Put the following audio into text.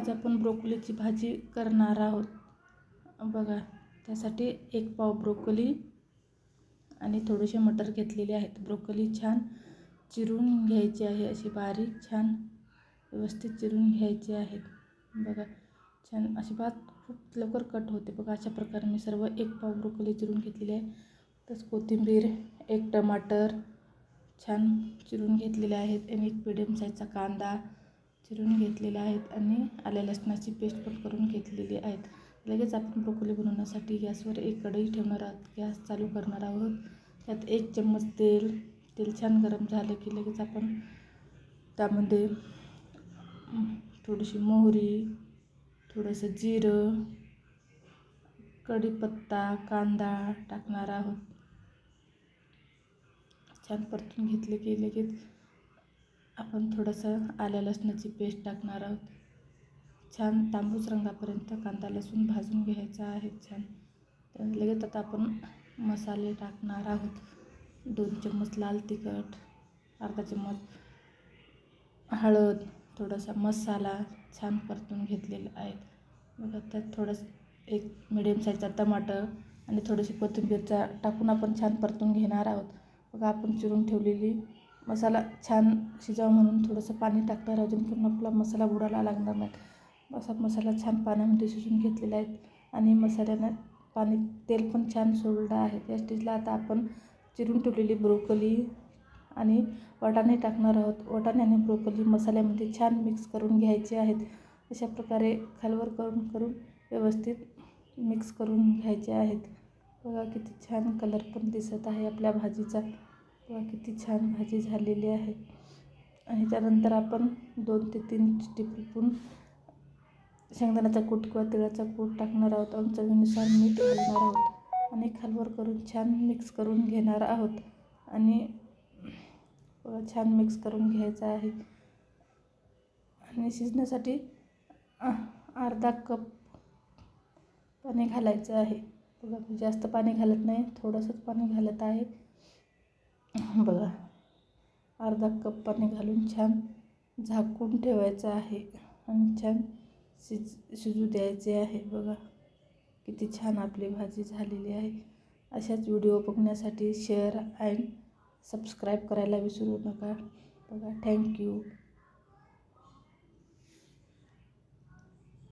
आज आपण ब्रोकोलीची भाजी करणार आहोत. बघा, त्यासाठी 1 पाव ब्रोकोली आणि थोडेसे मटर घेतलेले आहेत. ब्रोकोली छान चिरून घ्यायची आहे, अशी बारीक छान व्यवस्थित चिरून घ्यायची आहेत. बघा, छान अशी खूप लवकर कट होते. बघा, अशा प्रकारे मी सर्व 1 पाव ब्रोकोली चिरून घेतलेली आहे. तसं कोथिंबीर, 1 टमाटर छान चिरून घेतलेले आहेत आणि 1 मीडियम साईजचा कांदा चिरून घेतलेले आहेत आणि आल्या लसणाची पेस्ट पण करून घेतलेली आहेत. लगेच आपण ब्रोकोली बनवण्यासाठी गॅसवर 1 कढई ठेवणार आहोत. गॅस चालू करणार आहोत. त्यात 1 चम्मच तेल छान गरम झालं की लगेच आपण त्यामध्ये थोडीशी मोहरी, थोडंसं जिरं, कढीपत्ता, कांदा टाकणार आहोत. छान परतून घेतले की लगेच आपण थोडंसं आल्या लसणाची पेस्ट टाकणार आहोत. छान तांबूस रंगापर्यंत कांदा लसूण भाजून घ्यायचा आहे छान. तर लगेच आता आपण मसाले टाकणार आहोत. 2 चम्मच लाल तिखट, अर्धा चम्मच हळद, थोडासा मसाला छान परतून घेतलेला आहे. बघा, त्यात थोडंसं 1 मीडियम साईजचा टमाटर आणि थोडीशी कोथिंबीरचा टाकून आपण छान परतून घेणार आहोत. बघा, आपण चिरून ठेवलेली मसाला छान शिजावं म्हणून थोडंसं पाणी टाकणार आहोत, जेणेकरून आपला मसाला बुडायला लागणार नाही. असा मसाला छान पाण्यामध्ये शिजून घेतलेला आहे आणि मसाल्यानं तेल पण छान सोडलं आहे. त्या स्टेजला आता आपण चिरून ठेवलेली ब्रोकोली आणि वाटाणे टाकणार आहोत. वाटाणे आणि ब्रोकोली मसाल्यामध्ये छान मिक्स करून घ्यायचे आहेत. अशा प्रकारे खालवर करून व्यवस्थित मिक्स करून घ्यायचे आहेत. बघा, किती छान कलर पण दिसत आहे आपल्या भाजीचा. बघा, किती छान भाजी झालेली आहे. आणि त्यानंतर आपण 2 ते 3 टीस्पून शेंगदाण्याचा कूट किंवा तिळाचा कूट टाकणार आहोत आणि चवीनुसार मीठ घालणार आहोत आणि खालवर करून छान मिक्स करून घेणार आहोत. आणि छान मिक्स करून घ्यायचं आहे. आणि शिजण्यासाठी अर्धा कप पाणी घालायचं आहे. बघा, मी जास्त पाणी घालत नाही, थोडंसंच पाणी घालत आहे. बघा, अर्धा कप पाणी घालून छान झाकून ठेवायचं आहे आणि छान शिजू द्यायचे आहे. बघा, किती छान आपली भाजी झालेली आहे. अशाच व्हिडिओ बघण्यासाठी शेअर अँड सबस्क्राईब करायला विसरू नका. बघा, थँक्यू.